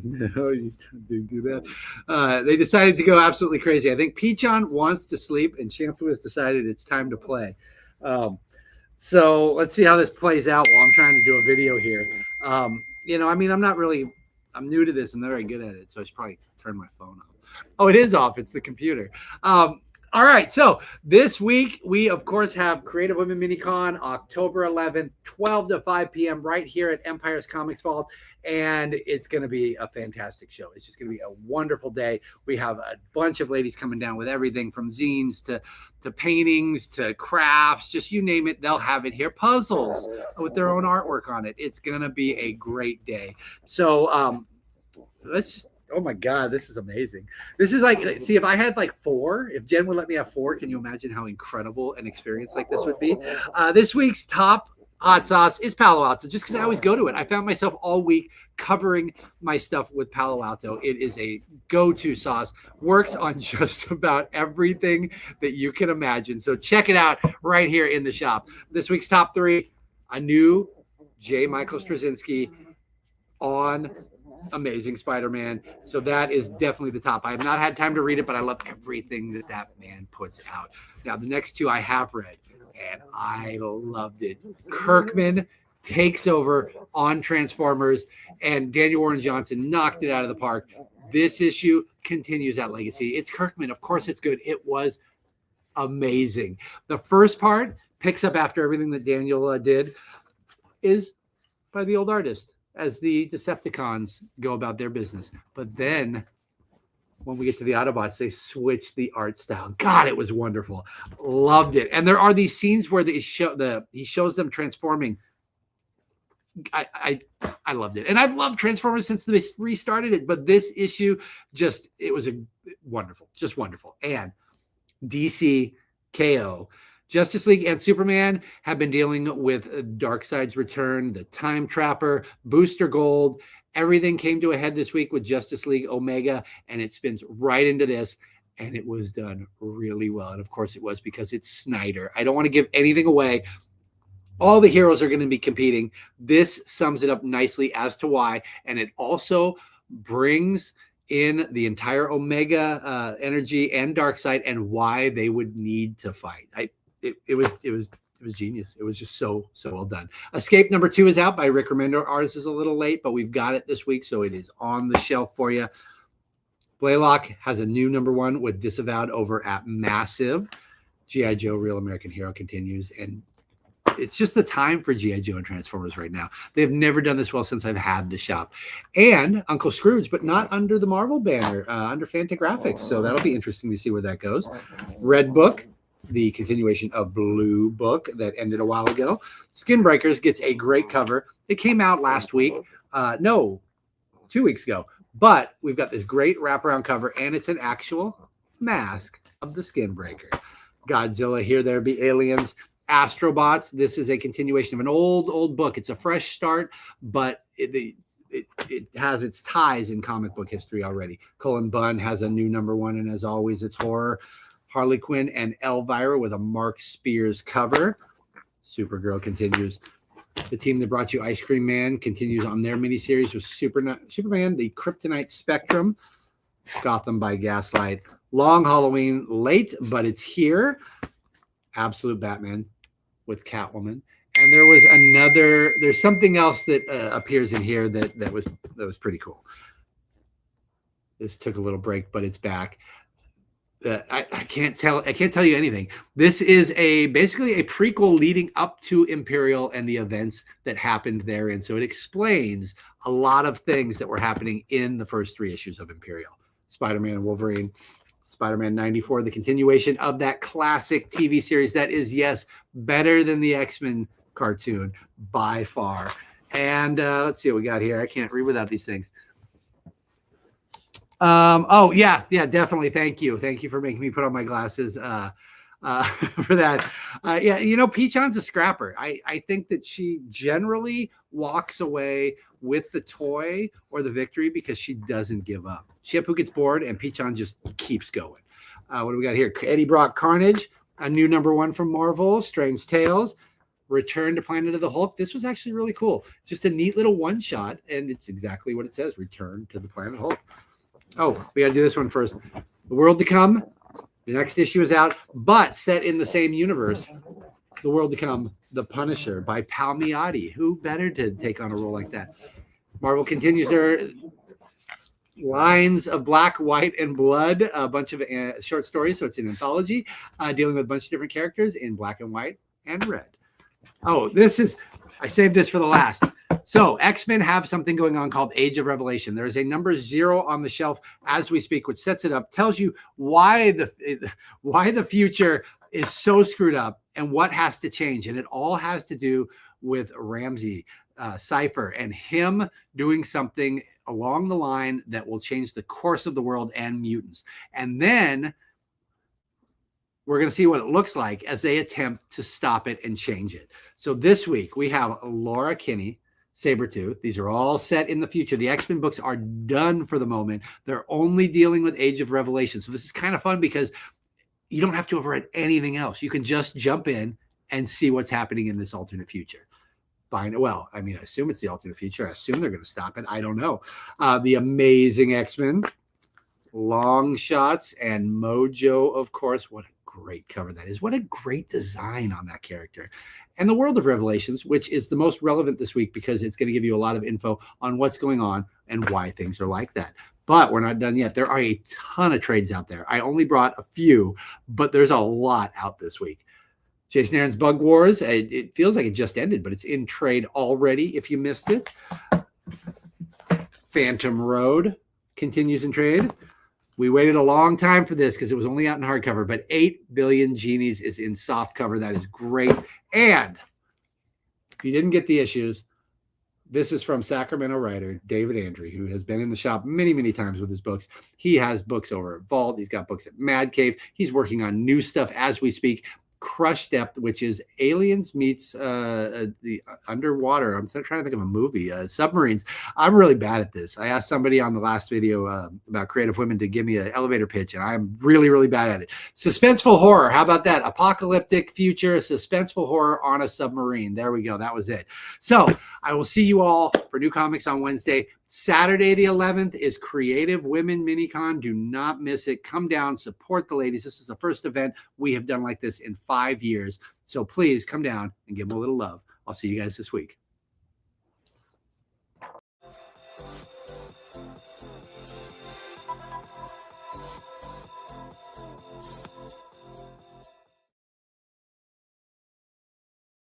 No, you didn't do that. They decided to go absolutely crazy. I think Peachon wants to sleep, and Shampoo has decided it's time to play. Um, so let's see how this plays out while I'm trying to do a video here. I mean, I'm new to this. I'm not very good at it, so I should probably turn my phone off. Oh, it is off. It's the computer. All right. So this week, we, of course, have Creative Women MiniCon, October 11th, 12 to 5 p.m. right here at Empire's Comics Vault. And it's going to be a fantastic show. It's just going to be a wonderful day. We have a bunch of ladies coming down with everything from zines to paintings to crafts, just you name it, they'll have it here. Puzzles with their own artwork on it. It's going to be a great day. So let's just, oh my God, this is amazing. This is like, see, if I had like 4, if Jen would let me have 4, can you imagine how incredible an experience like this would be? This week's top hot sauce is Palo Alto, just because I always go to it. I found myself all week covering my stuff with Palo Alto. It is a go-to sauce, works on just about everything that you can imagine. So check it out right here in the shop. This week's top 3, a new J. Michael Straczynski on Amazing Spider-Man. So that is definitely the top. I have not had time to read it, but I love everything that man puts out. Now, the next 2 I have read, and I loved it. Kirkman takes over on Transformers, and Daniel Warren Johnson knocked it out of the park. This issue continues that legacy. It's Kirkman. Of course it's good. It was amazing. The first part picks up after everything that Daniel did is by the old artist as the Decepticons go about their business. But then when we get to the Autobots, they switch the art style. God, it was wonderful. Loved it. And there are these scenes where he shows them transforming. I loved it. And I've loved Transformers since they restarted it. But this issue, it was wonderful. Just wonderful. And DC KO. Justice League and Superman have been dealing with Darkseid's return, the Time Trapper, Booster Gold. Everything came to a head this week with Justice League Omega, and it spins right into this, and it was done really well. And, of course, it was because it's Snyder. I don't want to give anything away. All the heroes are going to be competing. This sums it up nicely as to why, and it also brings in the entire Omega energy and Darkseid and why they would need to fight. It was genius. It was just so well done. Escape number 2 is out by Rick Remender. Ours is a little late, but we've got it this week, so it is on the shelf for you. Blaylock has a new number 1 with Disavowed over at Massive. G.I. Joe, Real American Hero continues, and it's just the time for G.I. Joe and Transformers right now. They've never done this well since I've had the shop. And Uncle Scrooge, but not under the Marvel banner, under Fantagraphics, so that'll be interesting to see where that goes. Red Book, the continuation of Blue Book that ended a while ago. Skin Breakers gets a great cover. It came out last week. 2 weeks ago. But we've got this great wraparound cover, and it's an actual mask of the Skin Breaker. Godzilla, Here There Be Aliens. Astrobots. This is a continuation of an old book. It's a fresh start, but it has its ties in comic book history already. Cullen Bunn has a new number 1, and as always, it's horror. Harley Quinn and Elvira with a Mark Spears cover. Supergirl continues. The team that brought you Ice Cream Man continues on their miniseries with Superman, the Kryptonite Spectrum. Gotham by Gaslight. Long Halloween, late, but it's here. Absolute Batman with Catwoman. And there's something else that appears in here that was pretty cool. This took a little break, but it's back. I can't tell you anything. This is basically a prequel leading up to Imperial and the events that happened therein. So it explains a lot of things that were happening in the first 3 issues of Imperial. Spider-Man and Wolverine, Spider-Man 94, the continuation of that classic TV series that is, yes, better than the X-Men cartoon by far. And let's see what we got here. I can't read without these things. Yeah, definitely. Thank you for making me put on my glasses for that. Peachon's a scrapper. I think that she generally walks away with the toy or the victory because she doesn't give up. Shampoo gets bored and Peachon just keeps going. What do we got here? Eddie Brock Carnage, a new number 1 from Marvel. Strange Tales. Return to Planet of the Hulk. This was actually really cool. Just a neat little one shot, and it's exactly what it says: Return to the Planet Hulk. Oh, we got to do this one first. The World to Come. The next issue is out, but set in the same universe. The World to Come, The Punisher by Palmiotti. Who better to take on a role like that? Marvel continues their lines of Black, White, and Blood, a bunch of short stories. So it's an anthology dealing with a bunch of different characters in black and white and red. Oh, I saved this for the last. So X-Men have something going on called Age of Revelation. There is a number 0 on the shelf as we speak, which sets it up, tells you why the future is so screwed up and what has to change. And it all has to do with Ramsey, Cypher, and him doing something along the line that will change the course of the world and mutants. And then we're going to see what it looks like as they attempt to stop it and change it. So this week we have Laura Kinney, Sabretooth. These are all set in the future. The X-Men books are done for the moment. They're only dealing with Age of Revelation. So this is kind of fun because you don't have to have read anything else. You can just jump in and see what's happening in this alternate future. Well, I mean, I assume it's the alternate future. I assume they're going to stop it. I don't know. The Amazing X-Men, long shots, and Mojo, of course. What a great cover that is. What a great design on that character. And the World of Revelations, which is the most relevant this week because it's going to give you a lot of info on what's going on and why things are like that. But we're not done yet. There are a ton of trades out there. I only brought a few, but there's a lot out this week. Jason Aaron's Bug Wars. It feels like it just ended, but it's in trade already if you missed it. Phantom Road continues in trade. We waited a long time for this because it was only out in hardcover, but 8 Billion Genies is in soft cover. That is great. And if you didn't get the issues, this is from Sacramento writer David Andrew, who has been in the shop many, many times with his books. He has books over at Vault. He's got books at Mad Cave. He's working on new stuff as we speak. Crush Depth, which is aliens meets the underwater. I'm trying to think of a movie, submarines. I'm really bad at this. I asked somebody on the last video about creative women to give me an elevator pitch, and I'm really, really bad at it. Suspenseful horror. How about that? Apocalyptic future, suspenseful horror on a submarine. There we go. That was it. So I will see you all for new comics on Wednesday. Saturday the 11th is Creative Women Minicon. Do not miss it. Come down, support the ladies. This is the first event we have done like this in 5 years. So please come down and give them a little love. I'll see you guys this week.